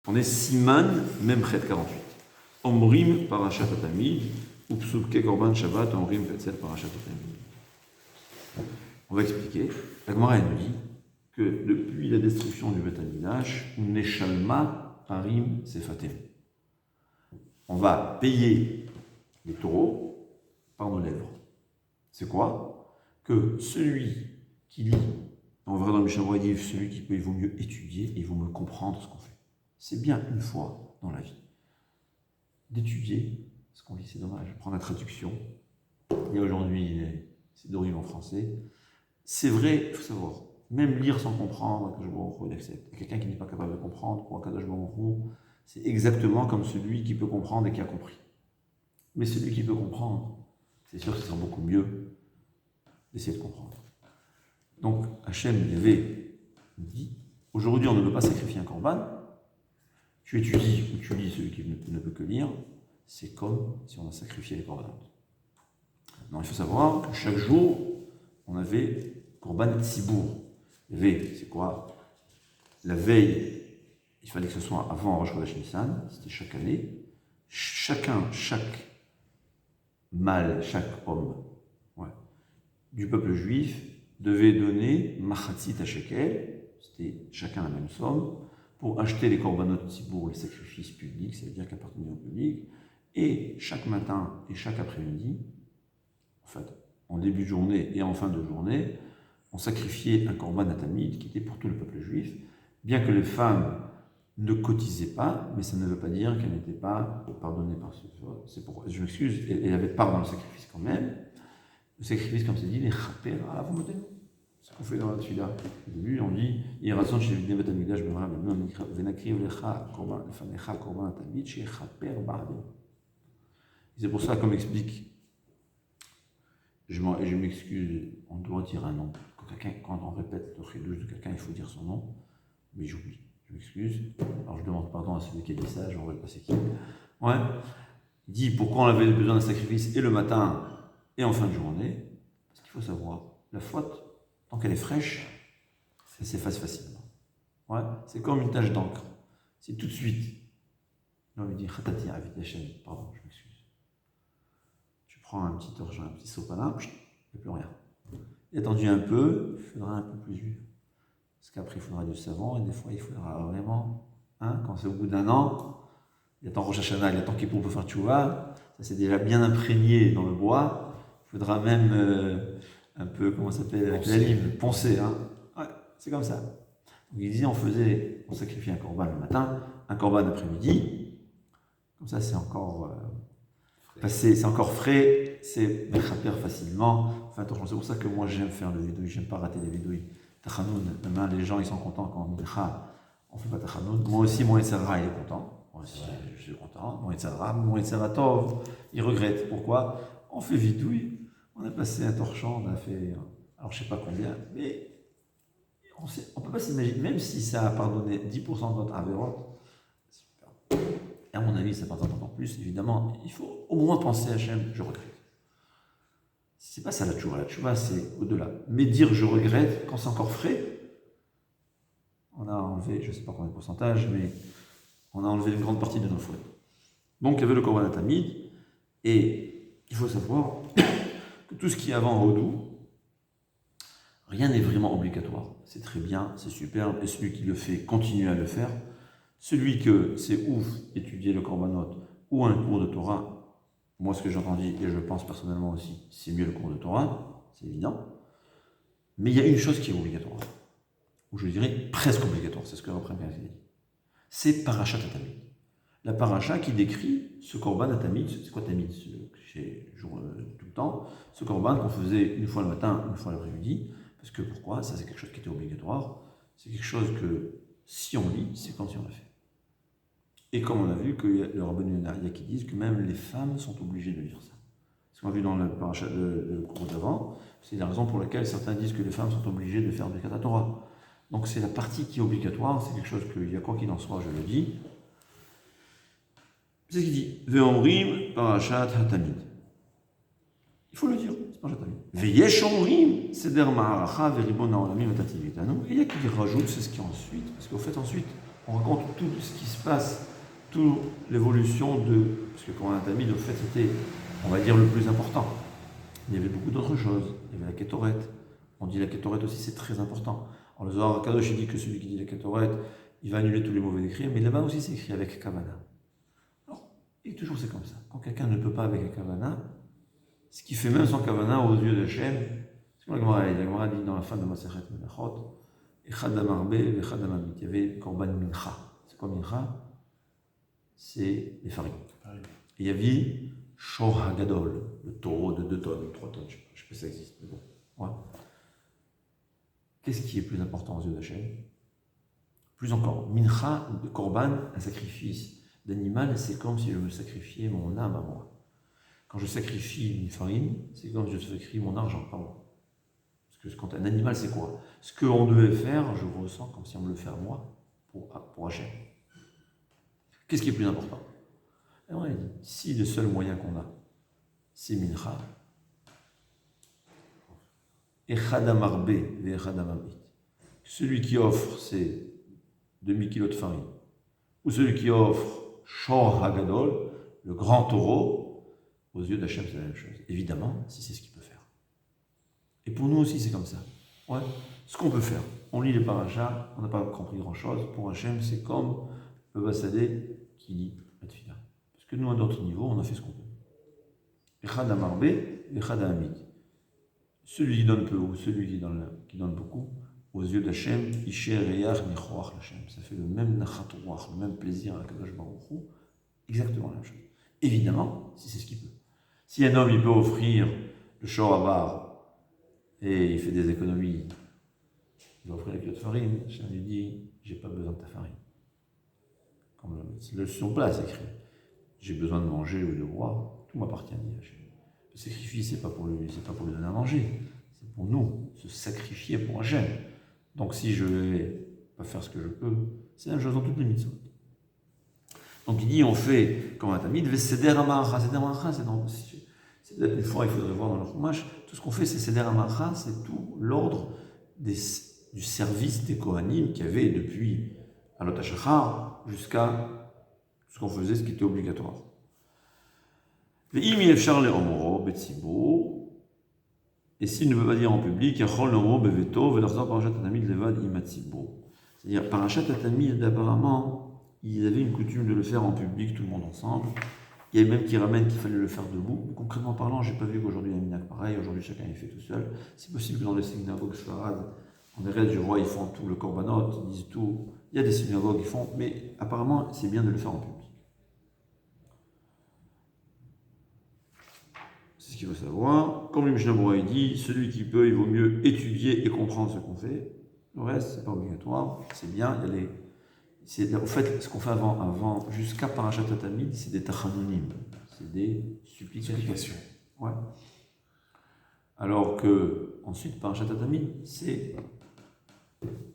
On est Siman, même Chet 48. Omrim parashat Tamid, ou psubke korban Shabbat, omrim petzel parashat Tamid. On va expliquer. La Gemara nous dit que depuis la destruction du Beth Amikdash, Neshalma parim sefatem. On va payer les taureaux par nos lèvres. C'est quoi? Que celui qui lit, on verra dans le Mishnah, il dit celui qui peut, il vaut mieux étudier, il vaut mieux comprendre ce qu'on fait. C'est bien une fois dans la vie d'étudier ce qu'on lit, c'est dommage. Prendre la traduction. Il y a aujourd'hui, c'est d'origine en français. C'est vrai, il faut savoir, même lire sans comprendre, il y a quelqu'un qui n'est pas capable de comprendre, pour Akadosh Baruch Hu, c'est exactement comme celui qui peut comprendre et qui a compris. Mais celui qui peut comprendre, c'est sûr que ce sera beaucoup mieux d'essayer de comprendre. Donc, Hachem Yahvé dit, aujourd'hui on ne peut pas sacrifier un korban. Tu étudies ou tu lis celui qui ne peut que lire, c'est comme si on a sacrifié les korbanot. Non, il faut savoir que chaque jour, on avait korban tzibour. V, c'est quoi? La veille, il fallait que ce soit avant Rosh Chodesh Nissan, c'était chaque année. Chaque mâle, chaque homme du peuple juif devait donner machatzit à shekel, c'était chacun la même somme, pour acheter les korbanot tzibour, les sacrifices publics, c'est-à-dire qui appartenaient au public, et chaque matin et chaque après-midi, en fait, en début de journée et en fin de journée, on sacrifiait un korban à Tamid qui était pour tout le peuple juif, bien que les femmes ne cotisaient pas, mais ça ne veut pas dire qu'elles n'étaient pas pardonnées par ce. C'est pourquoi, je m'excuse, elles avaient part dans le sacrifice quand même. Le sacrifice, comme c'est dit, les chaper à la volonté. Ce qu'on fait dans la tefila. Au début, on dit Yiratzon chez le Beth Amikdash b'mara venakriv lecha korban lefanecha korban tamid chez chaper ba'adem. C'est pour ça, comme explique, je m'excuse, on doit dire un nom. Quand on répète le chidouche de quelqu'un, il faut dire son nom, mais j'oublie. Je m'excuse. Alors je demande pardon à celui qui a dit ça, je ne sais pas c'est qui. Ouais. Il dit pourquoi on avait besoin d'un sacrifice et le matin et en fin de journée. Parce qu'il faut savoir, la faute, tant qu'elle est fraîche, elle s'efface facilement. Ouais. C'est comme une tache d'encre. C'est tout de suite. Là, on lui dit Khatati Avid Hashem. Pardon, je m'excuse. Tu prends un petit torchon, un petit sopalin, il n'y a plus rien. Et attendu un peu, il faudra un peu plus d'huile. Parce qu'après, il faudra du savon, et des fois, il faudra vraiment, quand c'est au bout d'un an, il y a tant Rosh Hashanah, il y a tant Kippour pour faire tchouva, ça c'est déjà bien imprégné dans le bois, il faudra même un peu, comment ça s'appelle, avec la lime, poncer. Ouais, c'est comme ça. Donc il disait, on sacrifiait un korban le matin, un korban l'après-midi, comme ça c'est encore passé, c'est encore frais, c'est mechaper facilement. Enfin, c'est pour ça que moi j'aime faire le vidouille, j'aime pas rater les vidouilles. Tachanoun, demain les gens ils sont contents quand on dit on fait pas tachanoun. Moi aussi, mon Yetzirah il est content. Moi aussi, je suis content. Mon Yetzirah Tov, il regrette. Pourquoi? On fait vidouille, on a passé un torchon, on a fait, alors je sais pas combien, mais on peut pas s'imaginer, même si ça a pardonné 10% de notre avérote, c'est super. Et à mon avis, ça pardonne encore plus. Évidemment, il faut au moins penser à Hachem, je regrette. C'est pas ça la tchouva c'est au-delà. Mais dire je regrette, quand c'est encore frais, on a enlevé, je ne sais pas combien de pourcentage, mais on a enlevé une grande partie de nos fautes. Donc il y avait le korban tamid, et il faut savoir que tout ce qui est avant Hodou, rien n'est vraiment obligatoire. C'est très bien, c'est superbe, et celui qui le fait, continue à le faire. Celui que c'est ouf, étudier le korbanot, ou un cours de Torah, moi, ce que j'ai entendu, et je pense personnellement aussi, c'est mieux le cours de Torah, c'est évident. Mais il y a une chose qui est obligatoire, ou je dirais presque obligatoire, c'est ce que Rabbi Pierre a dit. C'est parashat Tamid. La paracha qui décrit ce korban à Tamid, c'est quoi Tamid? Tout le temps, ce korban qu'on faisait une fois le matin, une fois l'après-midi, parce que pourquoi? Ça, c'est quelque chose qui était obligatoire, c'est quelque chose que si on lit, c'est comme si on l'a fait. Et comme on a vu que le Rabbeinu Naria qui disent que même les femmes sont obligées de lire ça. Ce qu'on a vu dans le cours d'avant, c'est la raison pour laquelle certains disent que les femmes sont obligées de faire du Birkat Torah. Donc c'est la partie qui est obligatoire, c'est quelque chose qu'il y a quoi qu'il en soit, je le dis. C'est ce qu'il dit. Ve'omrim parashat hatamid. Il faut le dire, c'est parashat hatamid. Ve'yesh omrim seder ma'aracha ve'ribon ha'olamim v'tativ itanu. Et il y a qui rajoute, c'est ce qui est ensuite, parce qu'au fait ensuite, on raconte tout ce qui se passe, toute l'évolution de... Parce que Korban Tamid, au fait, c'était, on va dire, le plus important. Il y avait beaucoup d'autres choses. Il y avait la Kétoret. On dit la Kétoret aussi, c'est très important. Alors le Zohar Kadosh, il dit que celui qui dit la Kétoret, il va annuler tous les mauvais écrits, mais là-bas aussi, c'est écrit avec Kavana. Alors, et toujours c'est comme ça. Quand quelqu'un ne peut pas avec un Kavana, ce qui fait même son Kavana aux yeux d'Hachem, c'est comme la Gemara dit dans la fin de Masechet Menachot, Echad Amarbe, Echad Amamit. Il y avait Korban Mincha. C'est quoi Mincha? C'est les farines. Et il y avait Shor HaGadol, le taureau de 2 tonnes, 3 tonnes, je ne sais pas si ça existe, mais bon. Ouais. Qu'est-ce qui est plus important aux yeux d'Hachem? Plus encore, Mincha, de Korban, un sacrifice d'animal, c'est comme si je me sacrifiais mon âme à moi. Quand je sacrifie une farine, c'est comme si je sacrifie mon argent, pas moi. Parce que quand un animal, c'est quoi? Ce qu'on devait faire, je ressens comme si on me le fait à moi, pour Hachem. Qu'est-ce qui est plus important? Alors, il dit, si le seul moyen qu'on a, c'est Mincha, Echadamarbe et Echadamabit. Celui qui offre ses demi-kilo de farine, ou celui qui offre Shor Hagadol, le grand taureau, aux yeux d'Hachem, c'est la même chose. Évidemment, si c'est ce qu'il peut faire. Et pour nous aussi, c'est comme ça. Ouais. Ce qu'on peut faire. On lit les parachas, on n'a pas compris grand-chose. Pour Hachem, c'est comme le Bassadé qui lit la Tfila. Parce que nous, à notre niveau, on a fait ce qu'on peut. Echad Amarbe, Echad Amid. Celui qui donne peu ou celui qui donne beaucoup, aux yeux d'Hachem, Isher Eyach Nichoach Hachem. Ça fait le même Nachat Ruach, le même plaisir à Kadosh Baruch Hu, exactement la même chose. Évidemment, si c'est ce qu'il peut. Si un homme il peut offrir le Shor Abar et il fait des économies, il va offrir la kilo de farine, Hachem lui dit, j'ai pas besoin de ta farine. Comme le son plat, c'est écrit. J'ai besoin de manger ou de boire, tout m'appartient, dit Hachem. Le sacrifice, c'est pas pour lui donner à manger, c'est pour nous, se sacrifier pour Hachem. Donc si je ne vais pas faire ce que je peux, c'est la même chose dans toutes les mitzvot. Donc il dit, on fait comme un tamid, Seder Amaracha. Seder Amaracha, c'est peut-être une fois, il faudrait voir dans le Chumash, tout ce qu'on fait, c'est Seder Amaracha, c'est tout l'ordre du service des Kohanim qu'il y avait depuis Alot HaShachar jusqu'à ce qu'on faisait, ce qui était obligatoire. Et s'il ne peut pas dire en public, c'est-à-dire, Parashat Tamid, apparemment, ils avaient une coutume de le faire en public, tout le monde ensemble. Il y a même qui ramènent qu'il fallait le faire debout. Concrètement parlant, je n'ai pas vu qu'aujourd'hui il y a un minhag pareil, aujourd'hui chacun il fait tout seul. C'est possible que dans les synagogues sfarades, en Eretz du roi, ils font tout, le korbanot, ils disent tout. Il y a des synagogues qui font, mais apparemment, c'est bien de le faire en public. C'est ce qu'il faut savoir. Comme le Mishnah Berurah dit, celui qui peut, il vaut mieux étudier et comprendre ce qu'on fait. Le reste, c'est pas obligatoire, c'est bien. En fait, ce qu'on fait avant jusqu'à Parashat Tamid, c'est des tachanunim, c'est des supplications. Ouais. Alors que, ensuite, Parashat Tamid, c'est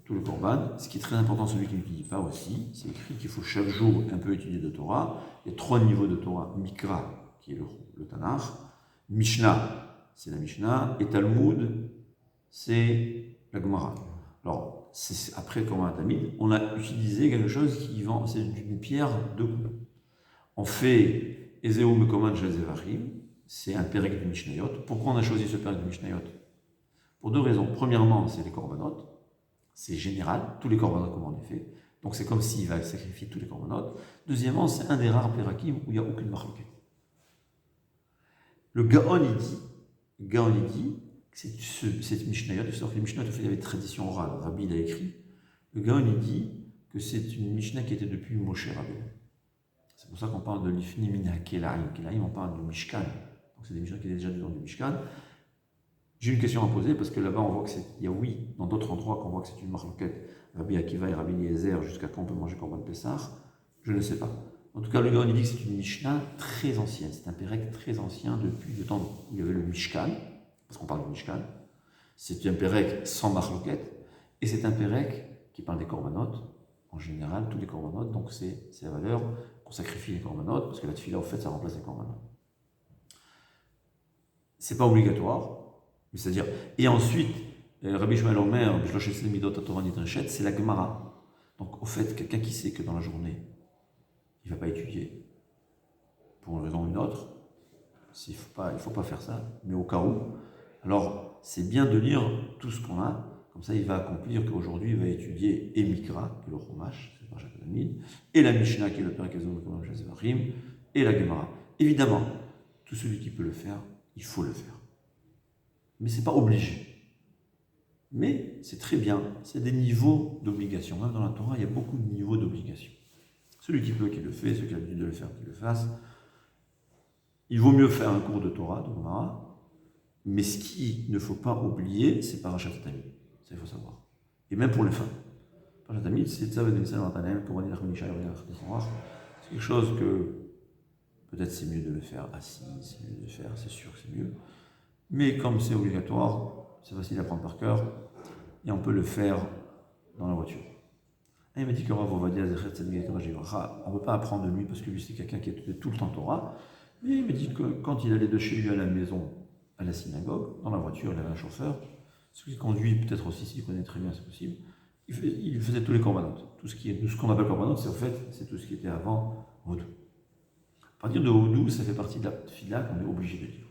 tout le korban. Ce qui est très important, celui qui n'étudie pas aussi, c'est écrit qu'il faut chaque jour un peu étudier de Torah. Il y a 3 niveaux de Torah. Mikra, qui est le Tanakh. Mishnah, c'est la Mishnah. Et Talmud, c'est la Gemara. Alors, après Korban Tamid, on a utilisé quelque chose c'est une pierre de coups. On fait Ezeu Mekoman Shel Zevarim, c'est un pérec du Mishnayot. Pourquoi on a choisi ce pérec du Mishnayot? Pour 2 raisons. Premièrement, c'est les korbanot. C'est général, tous les korbanot comme on les fait. Donc c'est comme s'il va sacrifier tous les korbanot. Deuxièmement, c'est un des rares pérakim où il n'y a aucune marloquette. Le Gaon, il dit, c'est Mishnayot, sauf que les Mishnayot, il y avait tradition orale, Rabbi l'a écrit. Le Gaon, il dit que c'est une Mishnah qui était depuis Moshe Rabbeinu. C'est pour ça qu'on parle de l'Ifni Mina Kelaim. Kelaim, on parle du Mishkan. Donc c'est des Mishnahs qui étaient déjà dedans du Mishkan. J'ai une question à poser parce que là-bas, on voit il y a dans d'autres endroits qu'on voit que c'est une marloquette. Rabbi Akiva et Rabbi Eliezer, jusqu'à quand on peut manger Korban Pessah, je ne sais pas. En tout cas, le Gaon, il dit que c'est une Mishnah très ancienne. C'est un pérec très ancien depuis le temps où il y avait le Mishkan. Parce qu'on parle du Mishkan, c'est un pérec sans marloquette, et c'est un pérec qui parle des korbanot, en général, tous les korbanot, donc c'est la valeur qu'on sacrifie les korbanot, parce que la tefila, au fait, ça remplace les korbanot. C'est pas obligatoire, mais c'est-à-dire, et ensuite, Rabbi Shmuel Omer, c'est la Gemara. Donc, au fait, quelqu'un qui sait que dans la journée, il ne va pas étudier, pour une raison ou une autre, il ne faut pas faire ça, mais au cas où, alors c'est bien de lire tout ce qu'on a, comme ça il va accomplir qu'aujourd'hui il va étudier et Mikra, qui est le Chumash, c'est le Parashat Tamid, et la Mishnah, qui est le Perek Hazon, et la Gemara. Évidemment, tout celui qui peut le faire, il faut le faire. Mais ce n'est pas obligé. Mais c'est très bien, c'est des niveaux d'obligation. Même dans la Torah, il y a beaucoup de niveaux d'obligation. Celui qui peut, qui le fait, celui qui a l'habitude de le faire, qui le fasse. Il vaut mieux faire un cours de Torah, de Gemara, mais ce qu'il ne faut pas oublier, c'est Parashat Tamid. Ça, il faut savoir. Et même pour les femmes. Parashat Tamid, c'est quelque chose que peut-être c'est mieux de le faire assis, c'est mieux de le faire, c'est sûr que c'est mieux. Mais comme c'est obligatoire, c'est facile à prendre par cœur, et on peut le faire dans la voiture. Et il m'a dit que Rav Ovadia Zecher Tzaddik on ne peut pas apprendre de lui parce que lui c'est quelqu'un qui est tout le temps Torah. Mais il me dit que quand il allait de chez lui à la maison, à la synagogue, dans la voiture, il avait un chauffeur, ce qui conduit peut-être aussi, s'il connaît très bien, c'est possible, il faisait tous les corbanotes. Tout ce qu'on appelle corbanotes, c'est en fait, c'est tout ce qui était avant Hodou. À partir de Hodou, ça fait partie de la fila qu'on est obligé de lire.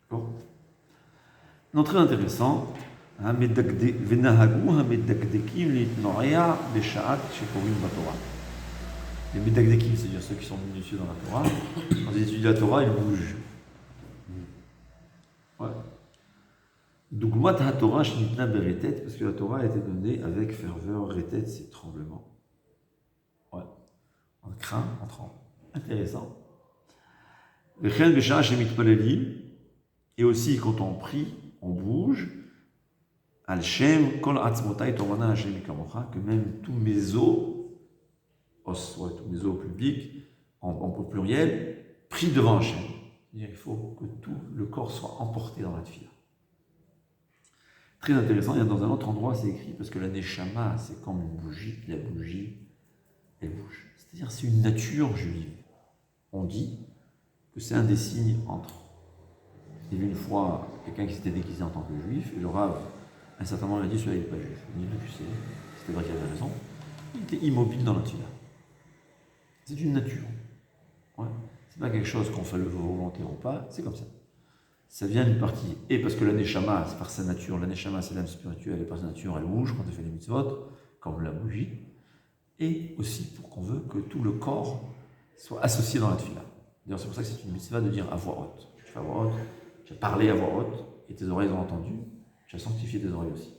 D'accord? Non, très intéressant. Les medagdekim, c'est-à-dire ceux qui sont minutieux dans la Torah, quand ils étudient la Torah, ils bougent. Ouais. Dougmat ha-Torah shnitna beretet, parce que la Torah a été donnée avec ferveur, retet, c'est tremblement. Ouais. On craint, on tremble. Intéressant. Et aussi, quand on prie, on bouge. Al-Shem, kol atzmotai tomana Hashem ikamocha, que même tous mes os, tous mes os publics, en pluriel, prient devant Hashem. C'est-à-dire qu'il faut que tout le corps soit emporté dans la tefila. Très intéressant, il y a dans un autre endroit, c'est écrit, parce que la neshama, c'est comme une bougie, la bougie, elle bouge. C'est-à-dire c'est une nature juive. On dit que c'est un des signes entre. Il y avait une fois quelqu'un qui s'était déguisé en tant que juif, et le Rav, un certain moment, il a dit celui-là n'est pas juif. Il dit, tu sais, c'était vrai qu'il avait raison. Il était immobile dans la tefila. C'est une nature. Ouais. C'est pas quelque chose qu'on fait le volontaire ou pas, c'est comme ça. Ça vient d'une partie. Et parce que la neshama, c'est par sa nature, la neshama c'est l'âme spirituelle, et par sa nature elle bouge quand elle fait les mitzvot, comme la bougie. Et aussi pour qu'on veut que tout le corps soit associé dans la tefila. D'ailleurs, c'est pour ça que c'est une mitzvah de dire à voix haute. Tu fais à voix haute, tu as parlé à voix haute, et tes oreilles ont entendu, tu as sanctifié tes oreilles aussi.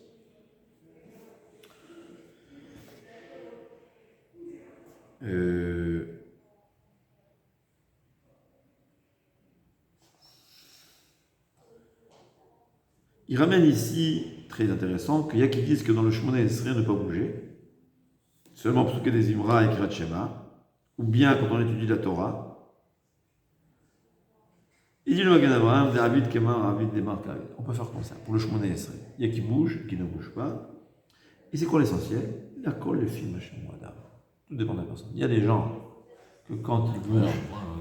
Il ramène ici, très intéressant, qu'il y a qui disent que dans le Shemona Esrei, ne pas bouger, seulement pour ce qui est des Imra et Kirat Shema, ou bien quand on étudie la Torah. Il dit le Magen Avraham, David Kemar, David Demar, on peut faire comme ça, pour le Shemona Esrei. Il y a qui bouge, qui ne bouge pas. Et c'est quoi l'essentiel? La colle, le film, tout dépend de la personne. Il y a des gens que quand ils bougent,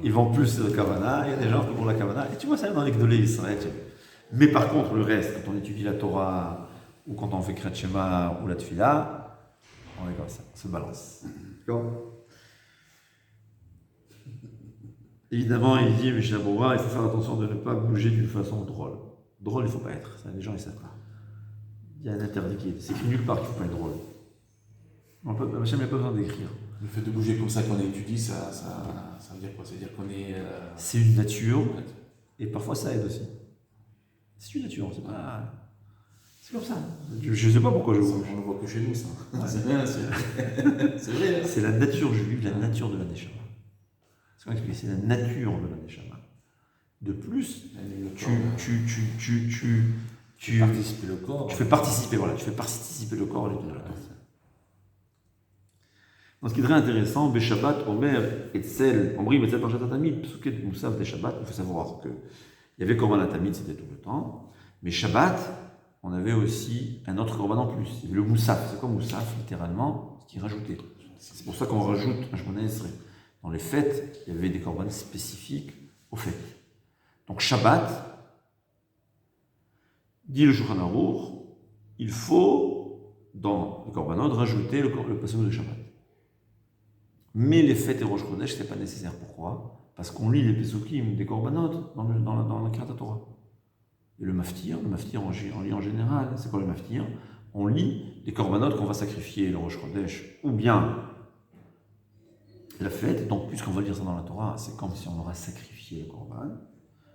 ils vont plus de la Kavana, il y a des gens qui vont la Kavana, et tu vois ça dans les Gdolei Israël. Mais par contre, le reste, quand on étudie la Torah, ou quand on fait Kirat Shema ou la Tefila, on est comme ça, on se balance. D'accord? Évidemment, il dit, Mishnah Berurah, il faut faire attention de ne pas bouger d'une façon drôle. Drôle, il ne faut pas être, ça, les gens, ils ne savent pas. Il y a un interdit qui est. C'est écrit nulle part qu'il ne faut pas être drôle. Hachem n'a pas besoin d'écrire. Le fait de bouger comme ça qu'on étudie, ça veut dire quoi? Ça veut dire qu'on est. C'est une nature, et parfois ça aide aussi. C'est une nature, c'est pas. C'est comme ça. Je ne sais pas pourquoi je bouge. On ne voit que chez nous, ça. Ouais. C'est vrai, c'est vrai. C'est la nature juive, la nature de la Neshama. C'est comment expliquer? C'est la nature de la Neshama. De plus, tu participer le corps. Tu fais participer, voilà, tu fais participer le corps à l'étude de la Torah. Donc, ce qui est très intéressant, Beshabbat, Omer, Etzel, Omrim, Etzel, Parashat Tamid, Psuket, Moussaf, des Shabbat, il faut savoir qu'il y avait Korban Tamid, c'était tout le temps, mais Shabbat, on avait aussi un autre Korban en plus, il y avait le Moussaf. C'est quoi Moussaf, littéralement? Ce qui est rajouté. C'est pour ça qu'on rajoute un Shemona Esrei. Dans les fêtes, il y avait des Korban spécifiques aux fêtes. Donc Shabbat, dit le Shulchan Aruch, il faut dans le Korbanot, rajouter le pasuk de Shabbat. Mais les fêtes et Rosh Chodesh, ce n'est pas nécessaire. Pourquoi? Parce qu'on lit les pesukim des Korbanot dans la Kriyat Torah. Et le maftir on lit en général. C'est quoi le maftir? On lit les Korbanot qu'on va sacrifier, le Rosh Chodesh, ou bien la fête. Donc, puisqu'on va lire ça dans la Torah, c'est comme si on aura sacrifié le Korban.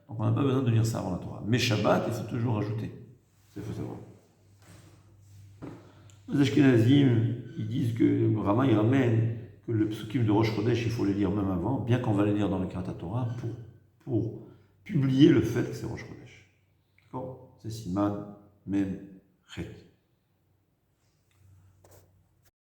Donc, on n'a pas besoin de lire ça avant la Torah. Mais Shabbat, il faut toujours rajouter. Ça, il faut savoir. Les Ashkenazim, ils disent que le Rama, il ramène que le psukim de Rosh Chodesh, il faut les lire même avant, bien qu'on va les lire dans le Kriyat Torah pour publier le fait que c'est Rosh Chodesh. D'accord? C'est Siman, Mem, Chet.